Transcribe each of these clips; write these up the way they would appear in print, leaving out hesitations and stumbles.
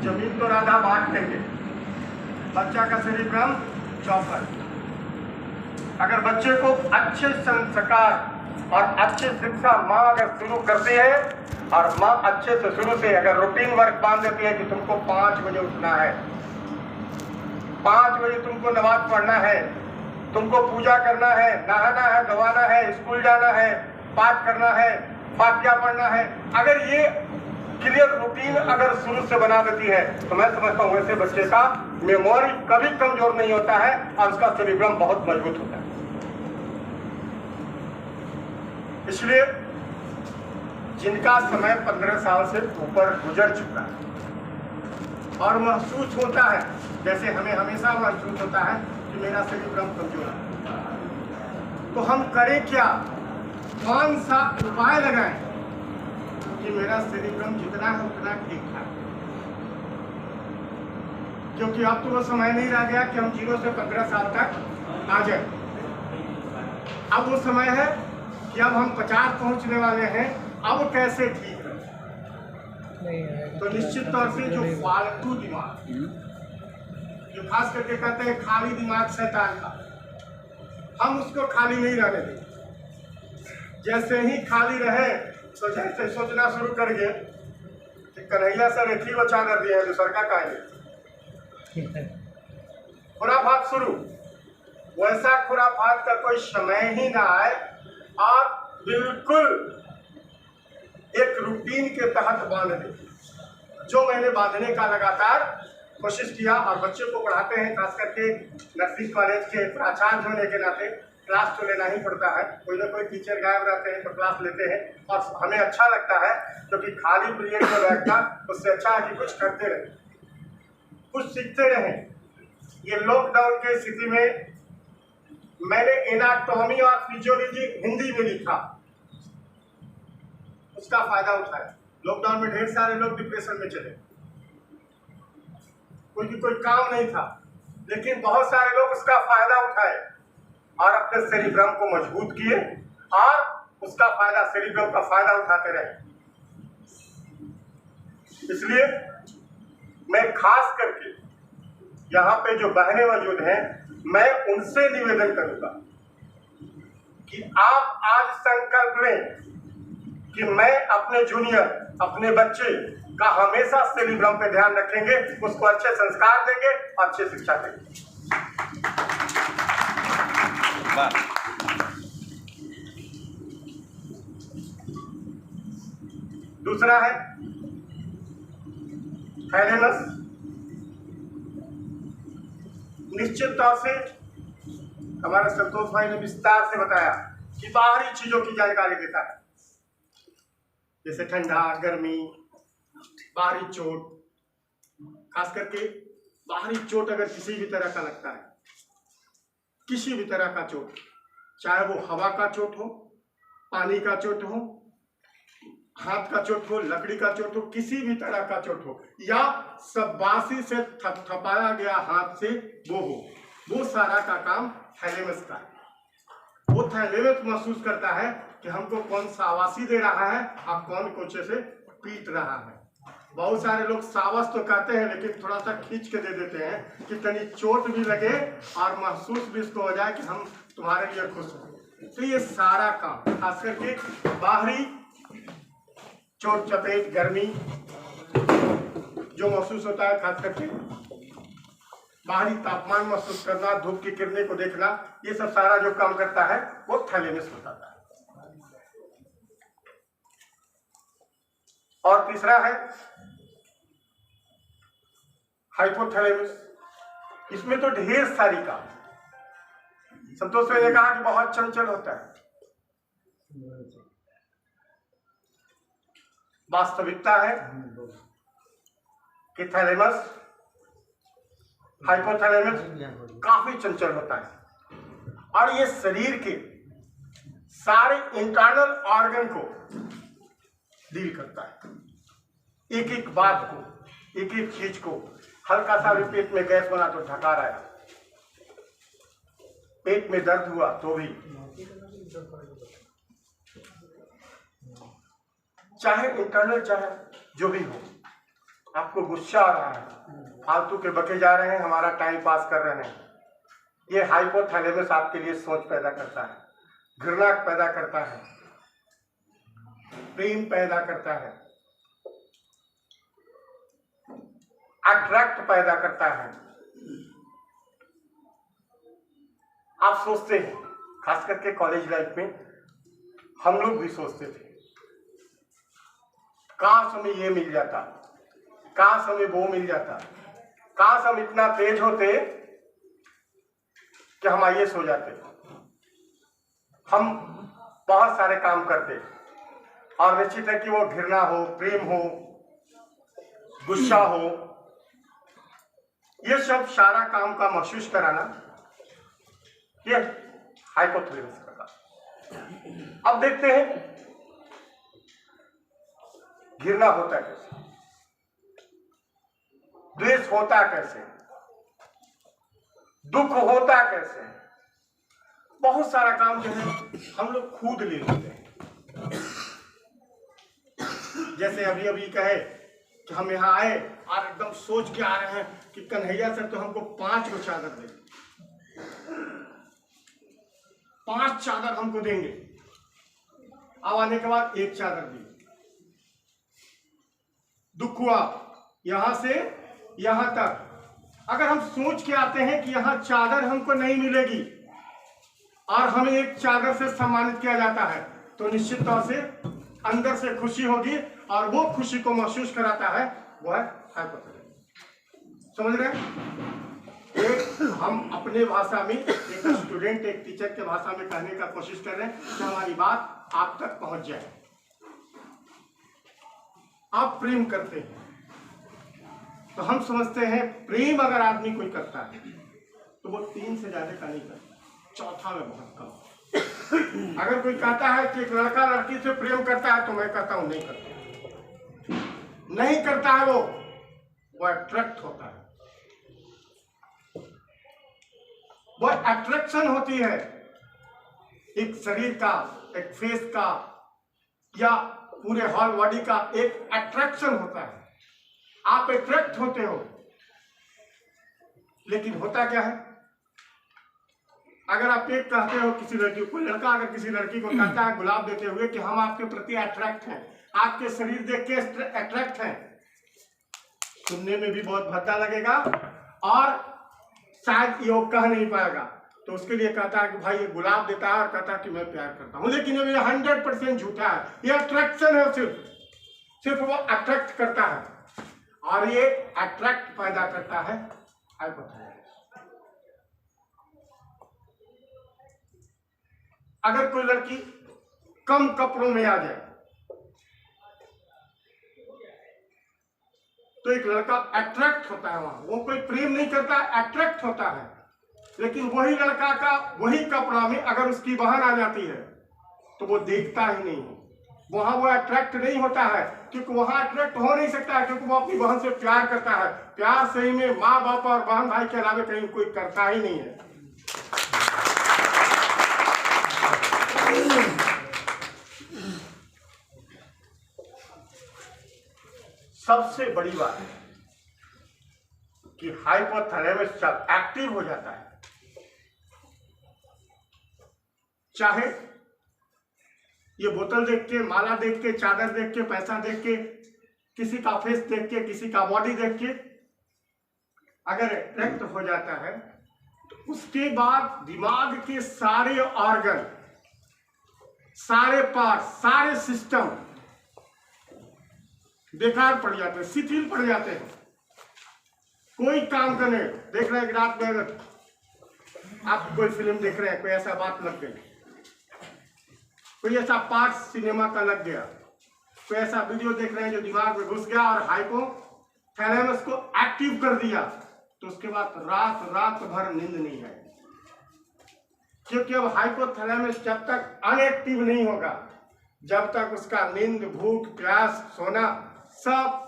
जमीन तो राधा बांट देंगे, बच्चा का सेरिब्रम चौपट। अगर बच्चे को अच्छे संस्कार और अच्छी शिक्षा माँ अगर शुरू करती है और माँ अच्छे से शुरू से अगर रूटीन वर्क बांध देती है कि तुमको 5 बजे उठना है, 5 बजे तुमको नमाज पढ़ना है, तुमको पूजा करना है, नहाना है, धोना है, स्कूल जाना है, पाठ करना है, फातिहा पढ़ना है, अगर ये क्लियर रूटीन अगर शुरू से बना देती है तो मैं समझता हूँ ऐसे बच्चे का मेमोरी कभी कमजोर नहीं होता है और उसका सेरिब्रम बहुत मजबूत होता है। इसलिए जिनका समय 15 साल से ऊपर गुजर चुका है और महसूस होता है, जैसे हमें हमेशा महसूस होता है कि मेरा सेरिब्रम कमजोर है, तो हम करें क्या, कौन सा उपाय लगाएं कि मेरा सेरिब्रम जितना है उतना ठीक ठाक, क्योंकि अब तो वो समय नहीं रह गया कि हम 0 से 15 साल तक आ जाए। अब वो समय है कि अब हम 50 पहुंचने वाले हैं, अब कैसे ठीक है। तो निश्चित तौर से जो फालतू दिमाग, जो खास करके कहते हैं खाली दिमाग शैतान का, हम उसको खाली नहीं रहने देंगे। जैसे ही खाली रहे तो जैसे सोचना शुरू कर गए कि कन्हैया सर एक ही वो चादर दिए हैं जो सर का काहे खुराफात शुरू, वैसा खुराफात का कोई समय ही ना आए और बिल्कुल एक रूटीन के तहत बांध दे, जो मैंने बांधने का लगातार कोशिश किया। और बच्चे को पढ़ाते हैं, खास करके नर्सिंग कॉलेज के प्राचार्य होने के नाते क्लास तो लेना ही पड़ता है, कोई ना कोई टीचर गायब रहते हैं तो क्लास लेते हैं और हमें अच्छा लगता है, क्योंकि खाली पीरियड में बैठना उससे अच्छा है कि कुछ करते रहें, कुछ सीखते रहें। ये लॉकडाउन की स्थिति में मैंने एनाटॉमी और फिजियोलॉजी हिंदी में लिखा, उसका फायदा उठाया। लॉकडाउन में ढेर सारे लोग डिप्रेशन में चले, कोई काम नहीं था, लेकिन बहुत सारे लोग उसका फायदा उठाए और अपने सेरिब्रम को मजबूत किए और उसका फायदा, सेरिब्रम का फायदा उठाते रहे। इसलिए मैं खास करके यहाँ पे जो बहनें मौजूद हैं, मैं उनसे निवेदन करूंगा कि आप आज संकल्प लें कि मैं अपने जूनियर, अपने बच्चे का हमेशा सेरिब्रम पे ध्यान रखेंगे, उसको अच्छे संस्कार देंगे, अच्छी शिक्षा देंगे। दूसरा है थैलेमस। निश्चित तौर से हमारे संतोष भाई ने विस्तार से बताया कि बाहरी चीजों की जानकारी देता है, जैसे ठंडा, गर्मी, बाहरी चोट। खास करके बाहरी चोट अगर किसी भी तरह का लगता है, किसी भी तरह का चोट, चाहे वो हवा का चोट हो, पानी का चोट हो, हाथ का चोट हो, लकड़ी का चोट हो, किसी भी तरह का चोट हो, या सबबासी से थपथपाया गया हाथ से वो हो, वो सारा का काम थैलेमस का है। वो थैलेमस महसूस करता है कि हमको कौन शाबाशी दे रहा है और कौन कोचे से पीट रहा है। बहुत सारे लोग शाबाश तो कहते हैं, लेकिन थोड़ा सा खींच के दे देते हैं कि तनी चोट भी लगे और महसूस भी इसको हो जाए कि हम तुम्हारे लिए खुश हैं। तो ये सारा काम खास करके बाहरी चोट, चपेट, गर्मी जो महसूस होता है, खास करके बाहरी तापमान महसूस करना, धूप की किरणें को देखना, ये सब सारा जो काम करता है वो थैलेमस बताता है। और तीसरा है हाइपोथैलेमस। इसमें तो ढेर सारी काम, संतोष ने कहा कि बहुत चंचल होता है। वास्तविकता है कि थैलेमस, हाइपोथैलेमस काफी चंचल होता है और ये शरीर के सारे इंटरनल ऑर्गन को डील करता है। एक एक बात को, एक एक चीज को, हल्का सा भी पेट में गैस बना तो ढकार आया, पेट में दर्द हुआ तो भी, चाहे इंटरनल चाहे जो भी हो, आपको गुस्सा आ रहा है, फालतू के बके जा रहे हैं, हमारा टाइम पास कर रहे हैं, ये हाइपोथैलेमस आपके लिए सोच पैदा करता है, घृणा पैदा करता है, प्रेम पैदा करता है, अट्रैक्ट पैदा करता है। आप सोचते हैं, खास करके कॉलेज लाइफ में हम लोग भी सोचते थे, काश हमें ये मिल जाता, काश हमें वो मिल जाता, काश हम इतना तेज होते कि हम आईएएस हो जाते, हम बहुत सारे काम करते। और निश्चित है कि वो घृणा हो, प्रेम हो, गुस्सा हो, ये सब सारा काम का महसूस कराना, ये हाइपोथैलेमस का काम। अब देखते हैं घृणा होता कैसे, द्वेष होता कैसे, दुख होता कैसे। बहुत सारा काम जो है हम लोग खुद ले लेते हैं। जैसे अभी अभी कहे कि हम यहाँ आए और एकदम सोच के आ रहे हैं कि कन्हैया सर तो हमको 5 गो चादर देंगे, 5 चादर हमको देंगे। अब आने के बाद 1 चादर दी, दुख हुआ यहां से यहां तक। अगर हम सोच के आते हैं कि यहां चादर हमको नहीं मिलेगी और हमें 1 चादर से सम्मानित किया जाता है, तो निश्चित तौर से अंदर से खुशी होगी और वो खुशी को महसूस कराता है, वो है हाइपोथैलेमस। समझ रहे हैं? एक हम अपने भाषा में, एक स्टूडेंट एक टीचर के भाषा में कहने का कोशिश कर रहे हैं कि हमारी बात आप तक पहुंच जाए। आप प्रेम करते हैं तो हम समझते हैं प्रेम अगर आदमी कोई करता है तो वो 3 से ज्यादा का नहीं करता, चौथा में बहुत कम। अगर कोई कहता है कि एक लड़का लड़की से प्रेम करता है तो मैं कहता हूं नहीं करता, नहीं करता है, वो अट्रैक्ट होता है, वो अट्रैक्शन होती है एक शरीर का, एक फेस का या पूरे हॉल बॉडी का एक अट्रैक्शन होता है। आप अट्रैक्ट होते हो, लेकिन होता क्या है, अगर आप एक कहते हो किसी लड़की को, लड़का अगर किसी लड़की को कहता है गुलाब देते हुए कि हम आपके प्रति अट्रैक्ट हैं, आपके शरीर देख के अट्रैक्ट हैं, सुनने में भी बहुत भद्दा लगेगा और शायद ये वो कह नहीं पाएगा, तो उसके लिए कहता है कि भाई ये गुलाब देता है और कहता है कि मैं प्यार करता हूं, लेकिन ये 100% झूठा है। ये अट्रैक्शन है, सिर्फ वो अट्रैक्ट करता है और ये अट्रैक्ट पैदा करता है हाइपोथैलेमस। अगर कोई लड़की कम कपड़ों में आ जाए तो एक लड़का अट्रैक्ट होता है वहां, वो कोई प्रेम नहीं करता, अट्रैक्ट होता है। लेकिन वही लड़का का वही कपड़ा में अगर उसकी बहन आ जाती है तो वो देखता ही नहीं है, वहां वो अट्रैक्ट नहीं होता है, क्योंकि वहां अट्रैक्ट हो नहीं सकता है, क्योंकि वो अपनी बहन से प्यार करता है। प्यार सही में माँ बाप और बहन भाई के अलावा कहीं कोई करता ही नहीं है। सबसे बड़ी बात है कि हाइपोथैलेमस जब एक्टिव हो जाता है, चाहे ये बोतल देख के, माला देख के, चादर देख के, पैसा देख के, किसी का फेस देख के, किसी का बॉडी देख के अगर अट्रैक्ट हो जाता है तो उसके बाद दिमाग के सारे ऑर्गन, सारे पार्ट, सारे सिस्टम बेकार पड़ जाते हैं, शिथिल पड़ जाते हैं, कोई काम करने। देख रहे हैं कि रात में अगर आप कोई फिल्म देख रहे हैं, कोई ऐसा बात लग गई, कोई ऐसा पार्ट सिनेमा का लग गया, कोई ऐसा वीडियो देख रहे हैं जो दिमाग में घुस गया और हाइपोथैलेमस को एक्टिव कर दिया, तो उसके बाद रात भर नींद नहीं है, क्योंकि अब हाइपोथैलेमस जब तक अनएक्टिव नहीं होगा, जब तक उसका नींद, भूख, प्यास, सोना सब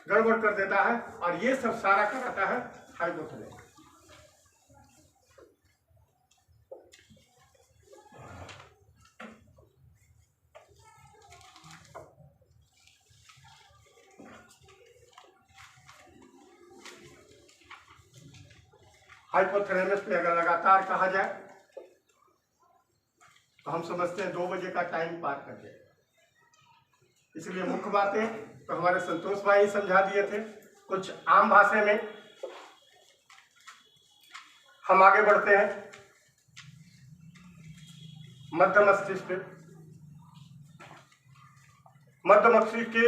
गड़बड़ कर देता है, और ये सब सारा कराता है हाइपोथैलेमस। हाइपोथैलेमस पे अगर लगातार कहा जाए तो हम समझते हैं 2 बजे का टाइम पार कर जाए। इसलिए मुख्य बातें तो हमारे संतोष भाई समझा दिए थे। कुछ आम भाषा में हम आगे बढ़ते हैं। मध्य मस्तिष्क, मध्य मस्तिष्क के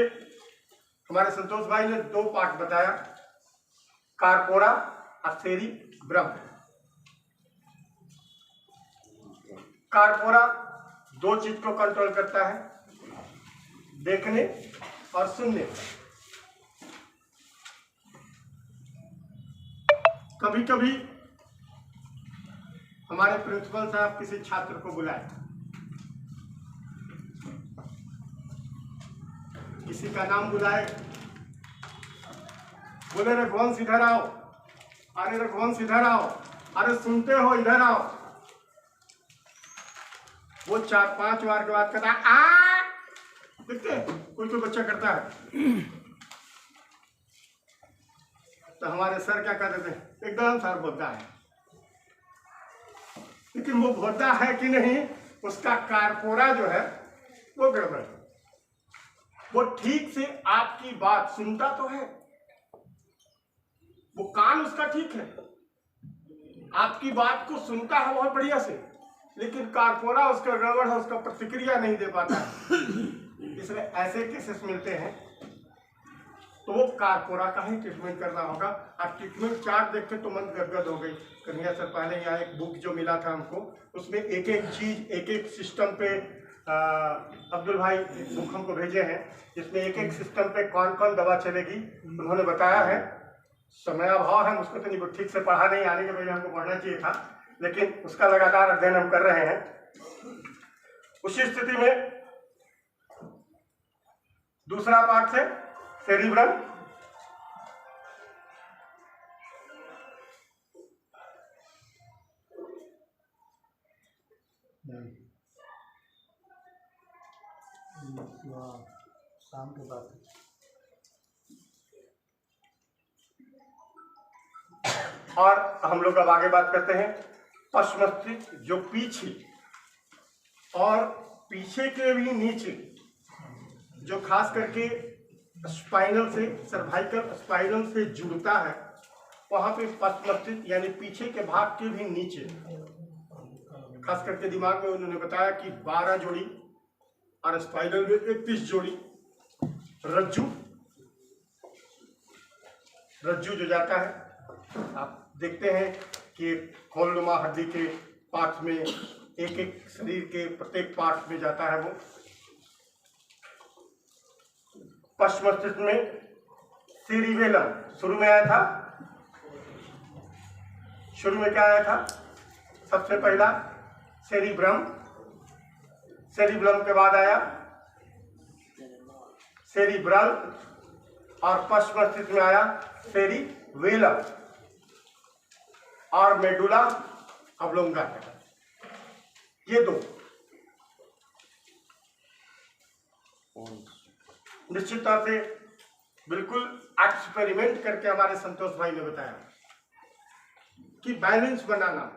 हमारे संतोष भाई ने 2 पार्ट बताया, कार्पोरा और सेरिब्रम। कार्पोरा 2 चीज को कंट्रोल करता है, देखने और सुनने। कभी कभी हमारे प्रिंसिपल साहब किसी छात्र को बुलाए, किसी का नाम बुलाए, बोले रघुवंश इधर आओ, अरे रघुवंश इधर आओ, अरे सुनते हो इधर आओ। वो 4-5 बार के बाद कहता है आ, देखते कोई कोई बच्चा करता है। तो हमारे सर क्या कहते थे, एकदम सर बोलता है, लेकिन वो बोलता है कि नहीं, उसका कार्पोरा जो है वो गड़बड़ है। वो ठीक से आपकी बात सुनता तो है, वो कान उसका ठीक है, आपकी बात को सुनता है बहुत बढ़िया से, लेकिन कार्पोरा उसका गड़बड़ है, उसका प्रतिक्रिया नहीं दे पाता है। इसलिए ऐसे केसेस मिलते हैं तो वो कार्पोरा का ही ट्रीटमेंट करना होगा। अब ट्रीटमेंट चार्ट देख के तो मन गदगद हो गई। कन्हैया सर पहले यहाँ एक बुक जो मिला था हमको, उसमें एक एक चीज एक एक सिस्टम पे अब्दुल भाई बुक हमको भेजे हैं, जिसमें एक एक सिस्टम पे कौन कौन दवा चलेगी उन्होंने बताया है। समय अभाव है, मुझको तो नहीं ठीक से पढ़ा नहीं, आने के पहले हमको पढ़ना चाहिए था, लेकिन उसका लगातार अध्ययन हम कर रहे हैं। उसी स्थिति में दूसरा पार्ट है सेरिब्रम। शाम के बाद और हम लोग अब आगे बात करते हैं पश्च मस्तिष्क, जो पीछे और पीछे के भी नीचे, जो खास करके स्पाइनल से, सर्वाइकल स्पाइनल से जुड़ता है, वहां पे पश्च मस्तिष्क यानी पीछे के भाग के भी नीचे, खास करके दिमाग में उन्होंने बताया कि 12 जोड़ी और स्पाइनल में 31 जोड़ी रज्जू जो जाता है, आप देखते हैं कि खोलनुमा हड्डी के पार्ट में एक एक शरीर के प्रत्येक पार्ट में जाता है। वो पश्च मस्तिष्क में सेरिबेलम शुरू में आया था। शुरू में क्या आया था? सबसे पहला सेरिब्रम, सेरिब्रम के बाद आया सेरिब्रल और पश्च मस्तिष्क में आया सेरिबेलम और मेडुला ऑब्लोंगाटा। ये 2 निश्चित तौर से बिल्कुल एक्सपेरिमेंट करके हमारे संतोष भाई ने बताया कि बैलेंस बनाना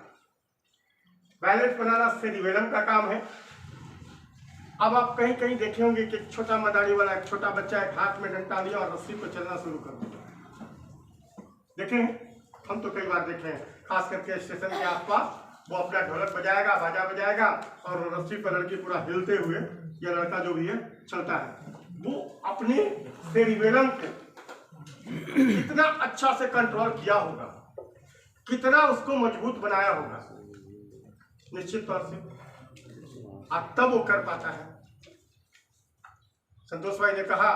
सेरिबेलम का काम है। अब आप कहीं कहीं देखे होंगे कि एक छोटा मदारी वाला एक छोटा बच्चा एक हाथ में डंडा लिया और रस्सी पर चलना शुरू कर दिया। देखे हैं? हम तो कई बार देखे हैं, खास करके स्टेशन के आसपास। वो अपना ढोलक बजाएगा, बाजा बजाएगा और रस्सी पर लड़की पूरा हिलते हुए, या लड़का जो भी है, चलता है। वो अपने सेरिबेलम को कितना अच्छा से कंट्रोल किया होगा, कितना उसको मजबूत बनाया होगा, निश्चित तौर से अब तब वो कर पाता है। संतोष भाई ने कहा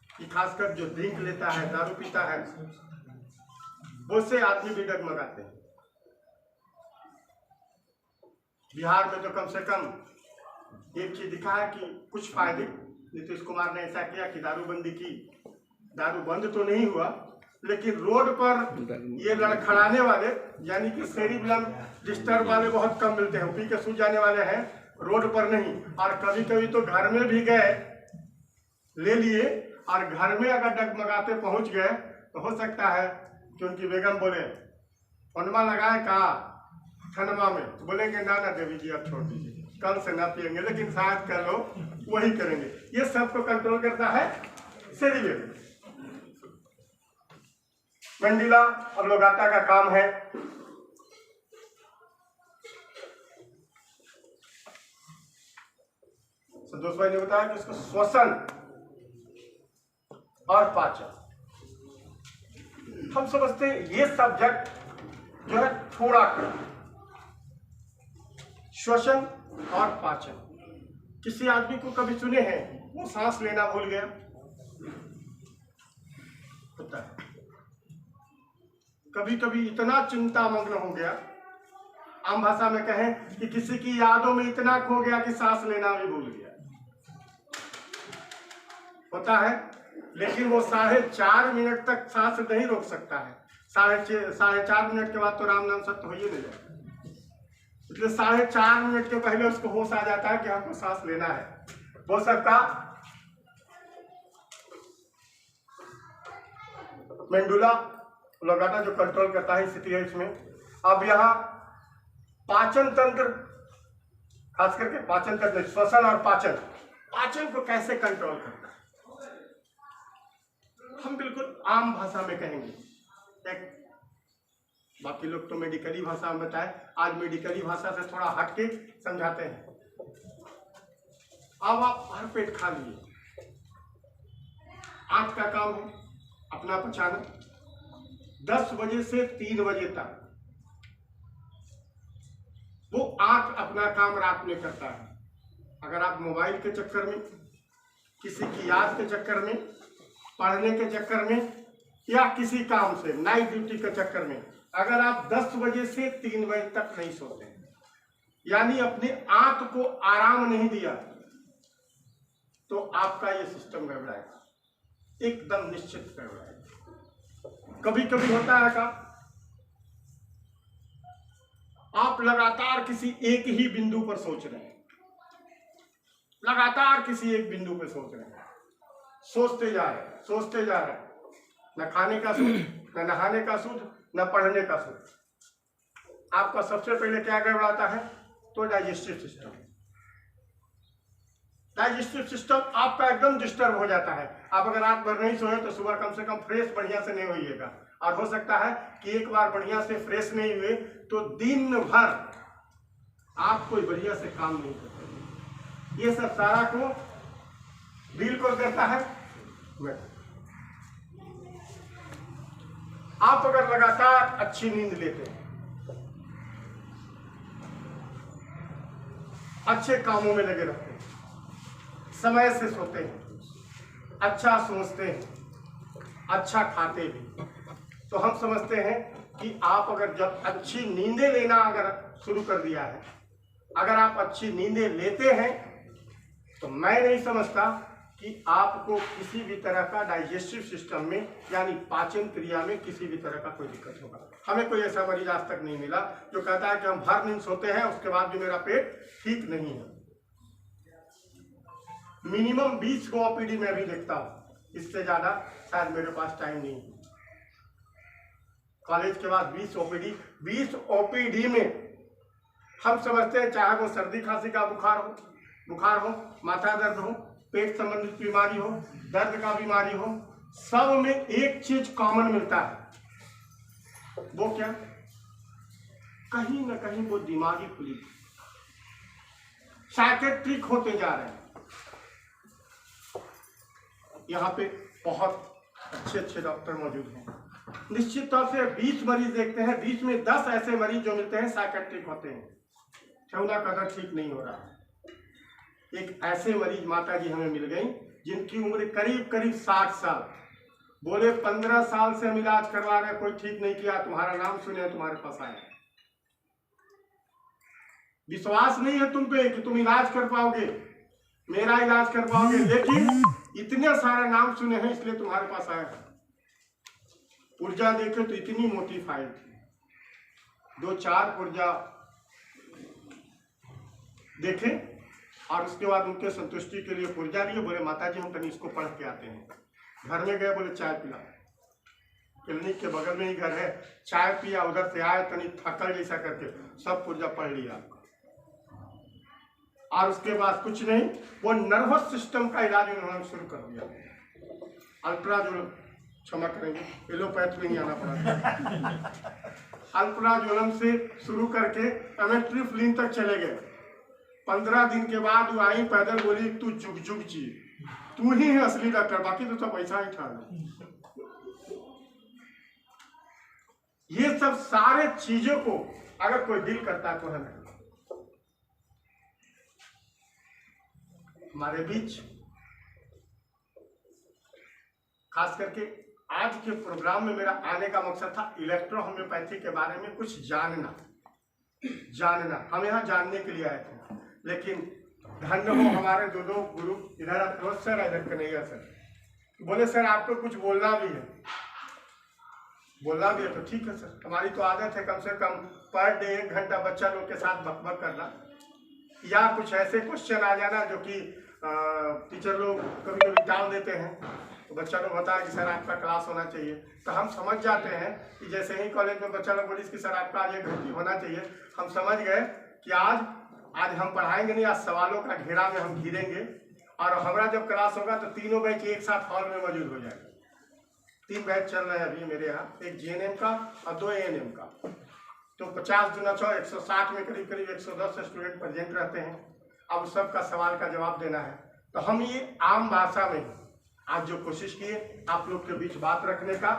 कि खासकर जो ड्रिंक लेता है, दारू पीता है, वो से आदमी भी डगमगाते हैं। बिहार में तो कम से कम एक चीज दिखा है कि कुछ फायदे नीतीश कुमार ने ऐसा किया कि दारूबंदी की। दारू बंद तो नहीं हुआ, लेकिन रोड पर ये लड़खड़ाने वाले यानी कि सेरिबेलम डिस्टर्ब वाले बहुत कम मिलते हैं। पी के सूझ जाने वाले हैं, रोड पर नहीं। और कभी कभी तो घर में भी गए, ले लिए, और घर में अगर डगमगाते पहुंच गए तो हो सकता है कि उनकी बेगम बोले फोनमा लगाए कहा ठंडवा में, तो बोलेंगे ना ना देवी जी आप छोड़ दीजिए, कल से ना पियेंगे, लेकिन शायद कल लोग वही करेंगे। ये सबको कंट्रोल करता है सेरिबेलम। मेंडुला ऑब्लिगाटा का काम है संतोष भाई ने बताया कि उसको श्वसन और पाचन। हम समझते हैं ये सब्जेक्ट जो है थोड़ा कम, श्वसन और पाचन। किसी आदमी को कभी सुने हैं वो सांस लेना भूल गया? होता है। कभी कभी इतना चिंता मग्न हो गया, आम भाषा में कहें कि किसी की यादों में इतना खो गया कि सांस लेना भी भूल गया। होता है, लेकिन वो 4.5 मिनट तक सांस नहीं रोक सकता है। 4.5 मिनट के बाद तो राम नाम सत्य हो ही नहीं जाता, इसलिए 4.5 मिनट के पहले उसको होश आ जाता है कि हमको सांस लेना है। वो सबका मेंडुला ऑब्लिगाटा जो कंट्रोल करता है स्थिति है इसमें। अब यहाँ पाचन तंत्र, खास करके पाचन तंत्र, श्वसन और पाचन को कैसे कंट्रोल करता है, हम बिल्कुल आम भाषा में कहेंगे। एक बाकी लोग तो मेडिकली भाषा में बताए, आज मेडिकली भाषा से थोड़ा हट के समझाते हैं। अब आप भर पेट खा लिए, आंख का काम है अपना पचाना। 10 बजे से 3 बजे तक वो आंख अपना काम रात में करता है। अगर आप मोबाइल के चक्कर में, किसी की याद के चक्कर में, पढ़ने के चक्कर में, या किसी काम से नाइट ड्यूटी के चक्कर में अगर आप 10 बजे से 3 बजे तक नहीं सोते, यानी अपने आंख को आराम नहीं दिया, तो आपका ये सिस्टम गड़बड़ाएगा, एकदम निश्चित गड़बड़ाएगा। कभी कभी होता है का आप लगातार किसी एक ही बिंदु पर सोच रहे हैं, लगातार किसी एक बिंदु पर सोच रहे हैं, सोचते जा रहे हैं, न खाने का सुध, न नहाने का सुध, न पढ़ने का सुध। आपका सबसे पहले क्या गड़बड़ाता है? तो डाइजेस्टिव सिस्टम आपका एकदम डिस्टर्ब हो जाता है। आप अगर रात भर नहीं सोए तो सुबह कम से कम फ्रेश बढ़िया से नहीं होइएगा, और हो सकता है कि एक बार बढ़िया से फ्रेश नहीं हुए तो दिन भर आप कोई बढ़िया से काम नहीं करते। ये सब सारा को डील को करता है। आप अगर लगातार अच्छी नींद लेते हैं, अच्छे कामों में लगे रहते हैं, समय से सोते हैं, अच्छा सोचते हैं, अच्छा खाते भी, तो हम समझते हैं कि आप अगर जब अच्छी नींदें लेना अगर शुरू कर दिया है, अगर आप अच्छी नींदें लेते हैं, तो मैं नहीं समझता कि आपको किसी भी तरह का डाइजेस्टिव सिस्टम में यानी पाचन क्रिया में किसी भी तरह का कोई दिक्कत होगा। हमें कोई ऐसा मरीज आज तक नहीं मिला जो कहता है कि हम भर नींद सोते हैं उसके बाद भी मेरा पेट ठीक नहीं है। मिनिमम 20 को ओपीडी में भी देखता हूँ, इससे ज्यादा शायद मेरे पास टाइम नहीं है। कॉलेज के बाद 20 ओपीडी में हम समझते हैं, चाहे वो सर्दी खांसी का बुखार हो, माथा दर्द हो, पेट संबंधित बीमारी हो, दर्द का बीमारी हो, सब में एक चीज कॉमन मिलता है। वो क्या? कहीं ना कहीं वो दिमागी खुली साइकेट्रिक होते जा रहे हैं। यहाँ पे बहुत अच्छे डॉक्टर मौजूद हैं। निश्चित तौर से 20 मरीज देखते हैं, 20 में 10 ऐसे मरीज जो मिलते हैं साइकेट्रिक होते हैं, ठेवना कदर ठीक नहीं हो रहा है। एक ऐसे मरीज माता जी हमें मिल गई जिनकी उम्र करीब 60 साल, बोले 15 साल से हम इलाज करवा रहे, कोई ठीक नहीं किया, तुम्हारा नाम सुने तुम्हारे पास आए। विश्वास नहीं है तुम पे कि तुम इलाज कर पाओगे, मेरा इलाज कर पाओगे, लेकिन इतने सारे नाम सुने हैं इसलिए तुम्हारे पास आए। पुर्जा देखे तो इतनी मोटी फाइल थी, 2-4 पुर्जा देखे और उसके बाद उनके संतुष्टि के लिए पुर्जा लिए, बोले माता जी हम कहीं इसको पढ़ के आते हैं। घर में गए, बोले चाय पिला, क्लिनिक के बगल में ही घर है, चाय पिया, उधर से आए तनी थकल जैसा करके सब पुर्जा पढ़ लिया और उसके बाद कुछ नहीं, वो नर्वस सिस्टम का इलाज उन्होंने शुरू कर दिया। अल्ट्राजोल, क्षमा करेंगे, एलोपैथ में नहीं आना पड़ा, अल्ट्राजोलम से शुरू करके एमेट्रिफ्लिन तक चले गए। 15 दिन के बाद वो आई पैदल, बोली तू जुग जुग जी, तू ही है असली डॉक्टर, बाकी तो सब पैसा ही ठा। ये सब सारे चीजों को अगर कोई दिल करता तो है नहीं। हमारे बीच खास करके आज के प्रोग्राम में मेरा आने का मकसद था इलेक्ट्रो होम्योपैथी के बारे में कुछ जानना। हम यहाँ जानने के लिए आए थे, लेकिन धन्य हो हमारे दो गुरु इधर सर, इधर कन्हैया सर बोले सर आपको कुछ बोलना भी है। तो ठीक है सर, हमारी तो आदत है कम से कम पर डे 1 घंटा बच्चा लोग के साथ बकबक करना, या कुछ ऐसे क्वेश्चन आ जाना जो कि टीचर लोग कभी कभी टाल देते हैं, तो बच्चा लोग बताया कि सर आपका क्लास होना चाहिए, तो हम समझ जाते हैं कि जैसे ही कॉलेज में बच्चा लोग बोली कि सर आपका आज 1 घंटे होना चाहिए, हम समझ गए कि आज हम पढ़ाएंगे नहीं, आज सवालों का घेरा में हम घिरेंगे, और हमारा जब क्लास होगा तो तीनों बैच एक साथ हॉल में मौजूद हो जाएगा। 3 बैच चल रहे हैं अभी मेरे यहाँ, एक जीएनएम का और 2 एएनएम का, तो 50 दूना 100, 160 में करीब 110 स्टूडेंट प्रेजेंट रहते हैं। अब सबका सवाल का जवाब देना है, तो हम ये आम भाषा में आज जो कोशिश किए आप लोग के बीच बात रखने का,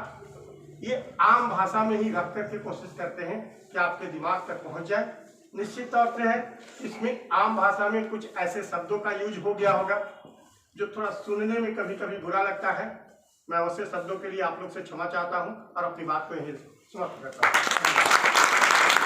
ये आम भाषा में ही रख करके कोशिश करते हैं कि आपके दिमाग तक पहुंच जाए। निश्चित तौर से है इसमें आम भाषा में कुछ ऐसे शब्दों का यूज हो गया होगा जो थोड़ा सुनने में कभी कभी बुरा लगता है। मैं वैसे शब्दों के लिए आप लोग से क्षमा चाहता हूं और अपनी बात को यही समाप्त करता हूं।